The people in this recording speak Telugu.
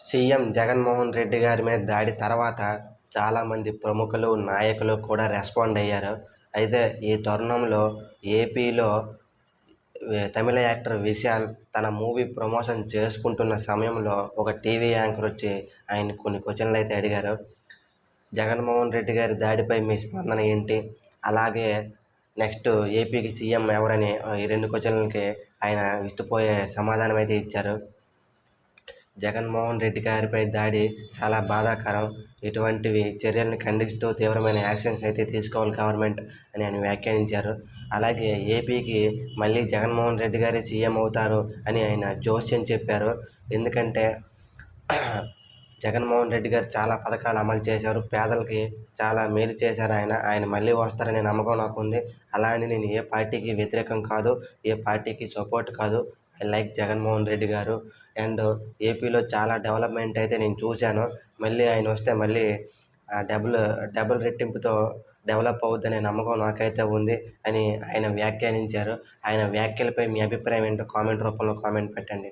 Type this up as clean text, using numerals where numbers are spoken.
సీఎం జగన్మోహన్ రెడ్డి గారి మీద దాడి తర్వాత చాలామంది ప్రముఖులు, నాయకులు కూడా రెస్పాండ్ అయ్యారు. అయితే ఈ తరుణంలో ఏపీలో తమిళ యాక్టర్ విశాల్ తన మూవీ ప్రమోషన్ చేసుకుంటున్న సమయంలో ఒక టీవీ యాంకర్ వచ్చి ఆయన కొన్ని క్వశ్చన్లు అయితే అడిగారు. జగన్మోహన్ రెడ్డి గారి దాడిపై మీ స్పందన ఏంటి? అలాగే నెక్స్ట్ ఏపీకి సీఎం ఎవరని ఈ 2 క్వశ్చన్లకి ఆయన విస్తుపోయే సమాధానం అయితే ఇచ్చారు. జగన్మోహన్ రెడ్డి గారిపై దాడి చాలా బాధాకరం. ఇటువంటివి చర్యలను ఖండిస్తూ తీవ్రమైన యాక్షన్స్ అయితే తీసుకోవాలి గవర్నమెంట్ అని ఆయన వ్యాఖ్యానించారు. అలాగే ఏపీకి మళ్ళీ జగన్మోహన్ రెడ్డి గారే సీఎం అవుతారు అని ఆయన జోస్యం చెప్పారు. ఎందుకంటే జగన్మోహన్ రెడ్డి గారు చాలా పథకాలు అమలు చేశారు. పేదలకి చాలా మేలు చేశారు ఆయన మళ్ళీ వస్తారనే నమ్మకం నాకుంది. అలా అని నేను ఏ పార్టీకి వ్యతిరేకం కాదు, ఏ పార్టీకి సపోర్ట్ కాదు. ఐ లైక్ జగన్మోహన్ రెడ్డి గారు. అండ్ ఏపీలో చాలా డెవలప్మెంట్ అయితే నేను చూశాను. మళ్ళీ ఆయన వస్తే మళ్ళీ డబుల్ రెట్టింపుతో డెవలప్ అవుద్దనే నమ్మకం నాకైతే ఉంది అని ఆయన వ్యాఖ్యానించారు. ఆయన వ్యాఖ్యలపై మీ అభిప్రాయం ఏంటో కామెంట్ రూపంలో కామెంట్ పెట్టండి.